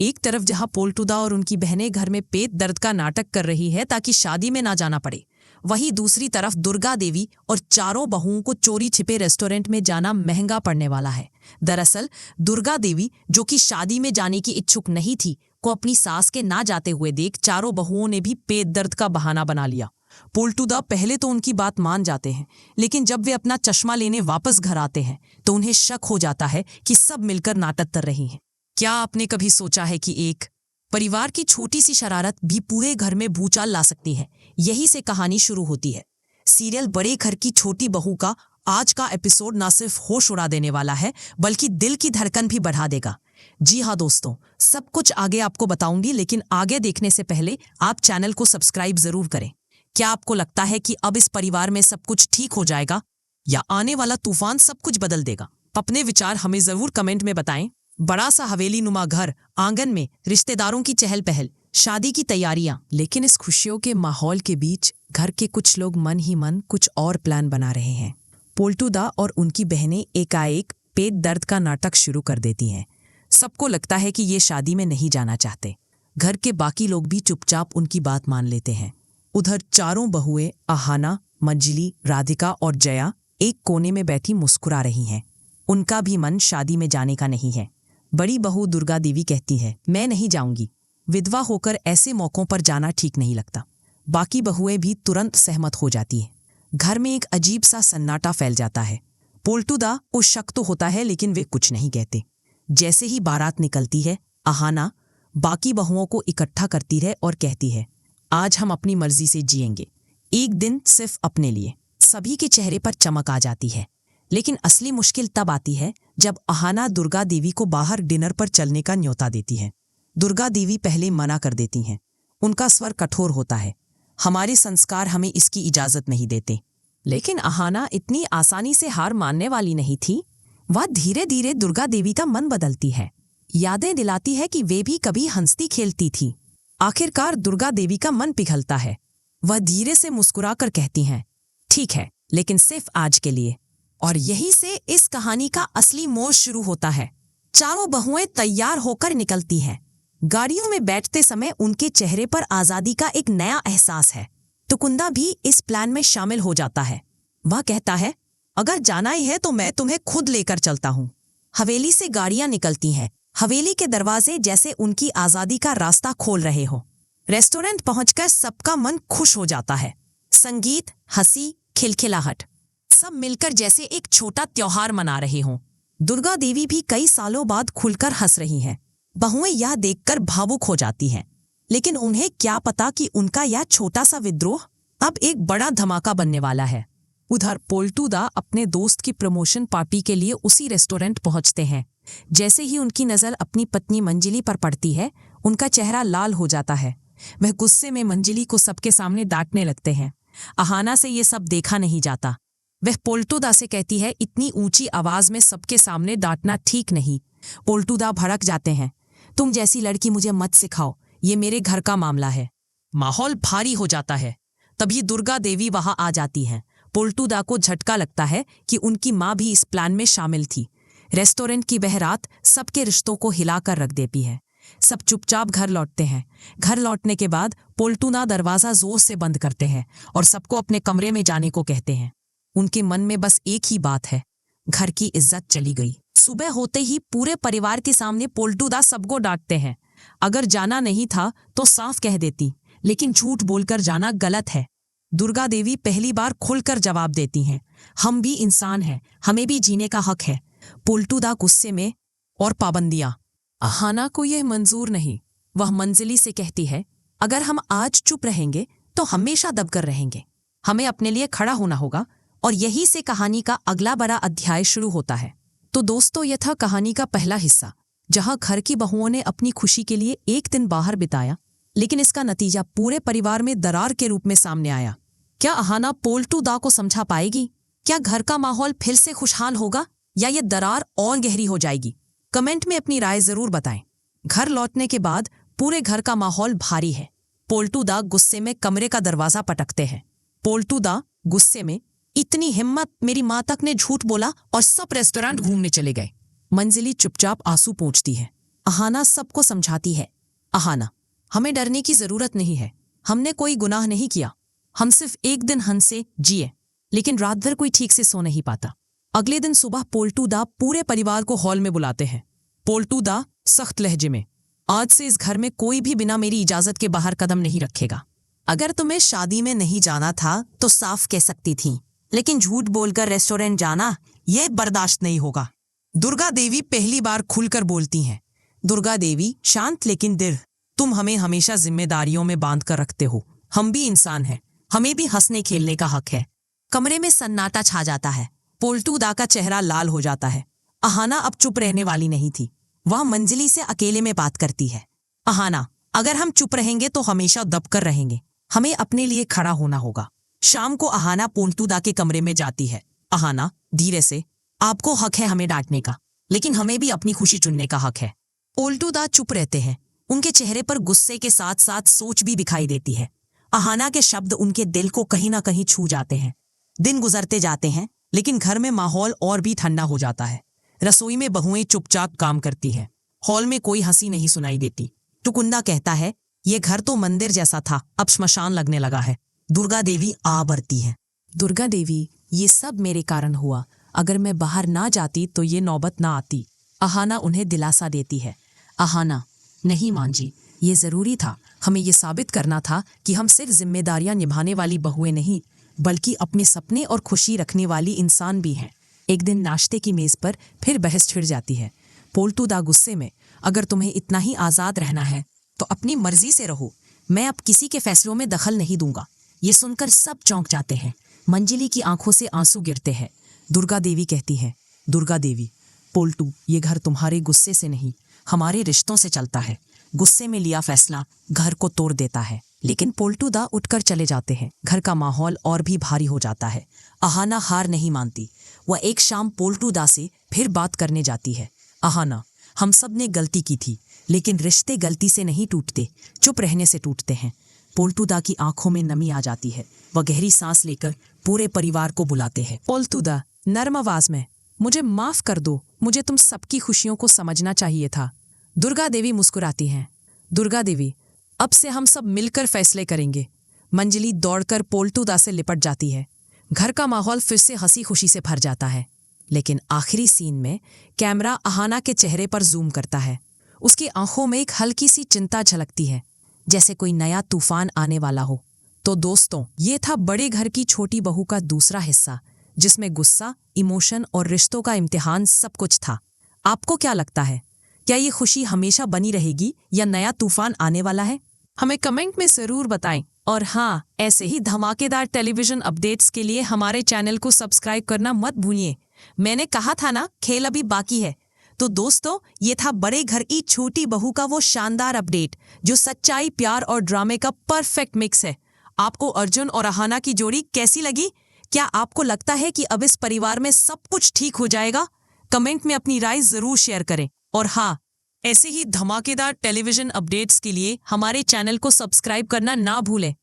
एक तरफ जहां पोल्टुदा और उनकी बहनें घर में पेट दर्द का नाटक कर रही है ताकि शादी में ना जाना पड़े, वहीं दूसरी तरफ दुर्गा देवी और चारों बहुओं को चोरी छिपे रेस्टोरेंट में जाना महंगा पड़ने वाला है। दरअसल दुर्गा देवी, जो कि शादी में जाने की इच्छुक नहीं थी, को अपनी सास के ना जाते हुए देख चारों बहुओं ने भी पेट दर्द का बहाना बना लिया। पोल्टुदा पहले तो उनकी बात मान जाते हैं, लेकिन जब वे अपना चश्मा लेने वापस घर आते हैं तो उन्हें शक हो जाता है कि सब मिलकर नाटक कर रही हैं। क्या आपने कभी सोचा है कि एक परिवार की छोटी सी शरारत भी पूरे घर में भूचाल ला सकती है? यही से कहानी शुरू होती है। सीरियल बड़े घर की छोटी बहू का आज का एपिसोड न सिर्फ होश उड़ा देने वाला है, बल्कि दिल की धड़कन भी बढ़ा देगा। जी हाँ दोस्तों, सब कुछ आगे आपको बताऊंगी, लेकिन आगे देखने से पहले आप चैनल को सब्सक्राइब जरूर करें। क्या आपको लगता है कि अब इस परिवार में सब कुछ ठीक हो जाएगा, या आने वाला तूफान सब कुछ बदल देगा? अपने विचार हमें जरूर कमेंट में बताएं। बड़ा सा हवेली नुमा घर, आंगन में रिश्तेदारों की चहल पहल, शादी की तैयारियां, लेकिन इस खुशियों के माहौल के बीच घर के कुछ लोग मन ही मन कुछ और प्लान बना रहे हैं। पोल्टुदा और उनकी बहनें एकाएक पेट दर्द का नाटक शुरू कर देती हैं। सबको लगता है कि ये शादी में नहीं जाना चाहते। घर के बाकी लोग भी चुपचाप उनकी बात मान लेते हैं। उधर चारों बहुएं आहाना, मंजली, राधिका और जया एक कोने में बैठी मुस्कुरा रही हैं। उनका भी मन शादी में जाने का नहीं है। बड़ी बहू दुर्गा देवी कहती है, मैं नहीं जाऊंगी। विधवा होकर ऐसे मौकों पर जाना ठीक नहीं लगता। बाकी बहुएं भी तुरंत सहमत हो जाती हैं। घर में एक अजीब सा सन्नाटा फैल जाता है। पोल्टुदा को शक तो होता है, लेकिन वे कुछ नहीं कहते। जैसे ही बारात निकलती है, आहाना बाकी बहुओं को इकट्ठा करती है और कहती है, आज हम अपनी मर्जी से जिएंगे, एक दिन सिर्फ अपने लिए। सभी के चेहरे पर चमक आ जाती है, लेकिन असली मुश्किल तब आती है जब आहाना दुर्गा देवी को बाहर डिनर पर चलने का न्योता देती है। दुर्गा देवी पहले मना कर देती हैं। उनका स्वर कठोर होता है, हमारे संस्कार हमें इसकी इजाजत नहीं देते। लेकिन आहाना इतनी आसानी से हार मानने वाली नहीं थी। वह धीरे धीरे दुर्गा देवी का मन बदलती है, यादें दिलाती है कि वे भी कभी हंसती खेलती थी। आखिरकार दुर्गा देवी का मन पिघलता है। वह धीरे से मुस्कुराकर कहती हैं, ठीक है, लेकिन सिर्फ आज के लिए। और यहीं से इस कहानी का असली मोड़ शुरू होता है। चारों बहुएं तैयार होकर निकलती हैं। गाड़ियों में बैठते समय उनके चेहरे पर आजादी का एक नया एहसास है। टुकुंदा भी इस प्लान में शामिल हो जाता है। वह कहता है, अगर जाना ही है तो मैं तुम्हें खुद लेकर चलता हूँ। हवेली से गाड़ियां निकलती हैं। हवेली के दरवाजे जैसे उनकी आजादी का रास्ता खोल रहे हो। रेस्टोरेंट पहुंचकर सबका मन खुश हो जाता है। संगीत, हंसी, खिलखिलाहट, सब मिलकर जैसे एक छोटा त्योहार मना रहे हों। दुर्गा देवी भी कई सालों बाद खुलकर हंस रही हैं। बहुएं यह देखकर भावुक हो जाती हैं, लेकिन उन्हें क्या पता कि उनका यह छोटा सा विद्रोह अब एक बड़ा धमाका बनने वाला है। उधर पोल्टुदा अपने दोस्त की प्रमोशन पार्टी के लिए उसी रेस्टोरेंट पहुंचते हैं। जैसे ही उनकी नजर अपनी पत्नी मंजली पर पड़ती है, उनका चेहरा लाल हो जाता है। वह गुस्से में मंजली को सबके सामने डांटने लगते हैं। आहाना से ये सब देखा नहीं जाता। वह पोल्टुदा से कहती है, इतनी ऊंची आवाज में सबके सामने डांटना ठीक नहीं। पोल्टुदा भड़क जाते हैं, तुम जैसी लड़की मुझे मत सिखाओ, ये मेरे घर का मामला है। माहौल भारी हो जाता है। तभी दुर्गा देवी वहां आ जाती हैं। पोल्टुदा को झटका लगता है कि उनकी मां भी इस प्लान में शामिल थी। रेस्टोरेंट की वह रात सबके रिश्तों को हिलाकर रख देती है। सब चुपचाप घर लौटते हैं। घर लौटने के बाद पोल्टुदा दरवाजा जोर से बंद करते हैं और सबको अपने कमरे में जाने को कहते हैं। उनके मन में बस एक ही बात है, घर की इज्जत चली गई। सुबह होते ही पूरे परिवार के सामने पोल्टुदा सबको डांटते हैं। अगर जाना नहीं था तो साफ कह देती, लेकिन झूठ बोलकर जाना गलत है। दुर्गा देवी पहली बार खुलकर जवाब देती हैं, हम भी इंसान हैं, हमें भी जीने का हक है। पोल्टुदा गुस्से में, और पाबंदियां? आहाना को यह मंजूर नहीं। वह मंजली से कहती है, अगर हम आज चुप रहेंगे तो हमेशा दबकर रहेंगे। हमें अपने लिए खड़ा होना होगा। और यही से कहानी का अगला बड़ा अध्याय शुरू होता है। तो दोस्तों, यह था कहानी का पहला हिस्सा, जहां घर की बहुओं ने अपनी खुशी के लिए एक दिन बाहर बिताया, लेकिन इसका नतीजा पूरे परिवार में दरार के रूप में सामने आया। क्या आहाना पोल्टुदा को समझा पाएगी? क्या घर का माहौल फिर से खुशहाल होगा, या ये दरार और गहरी हो जाएगी? कमेंट में अपनी राय जरूर बताएं। घर लौटने के बाद पूरे घर का माहौल भारी है। पोल्टुदा गुस्से में कमरे का दरवाजा पटकते हैं। पोल्टुदा गुस्से में, इतनी हिम्मत, मेरी माँ तक ने झूठ बोला, और सब रेस्टोरेंट घूमने चले गए। मंजली चुपचाप आंसू पोंछती है। अहाना सबको समझाती है, अहाना, हमें डरने की जरूरत नहीं है। हमने कोई गुनाह नहीं किया। हम सिर्फ एक दिन हंसे जिए। लेकिन रात भर कोई ठीक से सो नहीं पाता। अगले दिन सुबह पोल्टू दा पूरे परिवार को हॉल में बुलाते हैं। पोल्टू दा सख्त लहजे में, आज से इस घर में कोई भी बिना मेरी इजाजत के बाहर कदम नहीं रखेगा। अगर तुम्हें शादी में नहीं जाना था तो साफ कह सकती थी, लेकिन झूठ बोलकर रेस्टोरेंट जाना यह बर्दाश्त नहीं होगा। दुर्गा देवी पहली बार खुलकर बोलती हैं। दुर्गा देवी शांत लेकिन दृढ़, तुम हमें हमेशा जिम्मेदारियों में बांध कर रखते हो। हम भी इंसान हैं, हमें भी हंसने खेलने का हक है। कमरे में सन्नाटा छा जाता है। पोल्टू दा का चेहरा लाल हो जाता है। अहाना अब चुप रहने वाली नहीं थी। वह मंजली से अकेले में बात करती है। अहाना, अगर हम चुप रहेंगे तो हमेशा दबकर रहेंगे। हमें अपने लिए खड़ा होना होगा। शाम को अहाना पोल्टू दा के कमरे में जाती है। अहाना, धीरे से, आपको हक है हमें डांटने का, लेकिन हमें भी अपनी खुशी चुनने का हक है। पोल्टू दा चुप रहते हैं। उनके चेहरे पर गुस्से के साथ साथ सोच भी दिखाई देती है। अहाना के शब्द उनके दिल को कहीं ना कहीं छू जाते हैं। दिन गुजरते जाते हैं, लेकिन घर में माहौल और भी ठंडा हो जाता है। रसोई में बहुएं चुपचाप काम करती है। हॉल में कोई हंसी नहीं सुनाई देती। टुकुंदा कहता है, ये घर तो मंदिर जैसा था, अब श्मशान लगने लगा है। दुर्गा देवी आ भरती है। दुर्गा देवी, ये सब मेरे कारण हुआ। अगर मैं बाहर ना जाती तो ये नौबत ना आती। अहाना उन्हें दिलासा देती है। अहाना, नहीं मांझी, ये जरूरी था। हमें ये साबित करना था कि हम सिर्फ जिम्मेदारियां निभाने वाली बहुएं नहीं, बल्कि अपने सपने और खुशी रखने वाली इंसान भी हैं। एक दिन नाश्ते की मेज पर फिर बहस छिड़ जाती है। पोल्टू दा गुस्से में, अगर तुम्हें इतना ही आजाद रहना है तो अपनी मर्जी से रहो। मैं अब किसी के फैसलों में दखल नहीं दूंगा। ये सुनकर सब चौंक जाते हैं। मंजली की आंखों से आंसू गिरते हैं। दुर्गा देवी कहती है, दुर्गा देवी, पोल्टू, ये घर तुम्हारे गुस्से से नहीं, हमारे रिश्तों से चलता है। गुस्से में लिया फैसला घर को तोड़ देता है। लेकिन पोल्टू दा उठकर चले जाते हैं। घर का माहौल और भी भारी हो जाता है। अहाना हार नहीं मानती। वह एक शाम पोल्टू दा से फिर बात करने जाती है। अहाना, हम सब ने गलती की थी, लेकिन रिश्ते गलती से नहीं टूटते, चुप रहने से टूटते हैं। पोल्टू दा की आंखों में नमी आ जाती है। वह गहरी सांस लेकर पूरे परिवार को बुलाते हैं। पोल्टू दा नरम आवाज में, मुझे माफ कर दो, मुझे तुम सबकी खुशियों को समझना चाहिए था। दुर्गा देवी मुस्कुराती हैं। दुर्गा देवी, अब से हम सब मिलकर फैसले करेंगे। मंजली दौड़कर पोल्टू दा से लिपट जाती है। घर का माहौल फिर से हंसी खुशी से भर जाता है। लेकिन आखिरी सीन में कैमरा अहाना के चेहरे पर जूम करता है। उसकी आंखों में एक हल्की सी चिंता झलकती है, जैसे कोई नया तूफान आने वाला हो। तो दोस्तों, ये था बड़े घर की छोटी बहू का दूसरा हिस्सा, जिसमें गुस्सा, इमोशन और रिश्तों का इम्तिहान सब कुछ था। आपको क्या लगता है? क्या ये खुशी हमेशा बनी रहेगी या नया तूफान आने वाला है? हमें कमेंट में जरूर बताएं। और हाँ, ऐसे ही धमाकेदार टेलीविजन अपडेट्स के लिए हमारे चैनल को सब्सक्राइब करना मत भूलिए। मैंने कहा था ना, खेल अभी बाकी है। तो दोस्तों, ये था बड़े घर की छोटी बहू का वो शानदार अपडेट जो सच्चाई, प्यार और ड्रामे का परफेक्ट मिक्स है। आपको अर्जुन और अहाना की जोड़ी कैसी लगी? क्या आपको लगता है कि अब इस परिवार में सब कुछ ठीक हो जाएगा? कमेंट में अपनी राय जरूर शेयर करें। और हाँ, ऐसे ही धमाकेदार टेलीविजन अपडेट्स के लिए हमारे चैनल को सब्सक्राइब करना ना भूलें।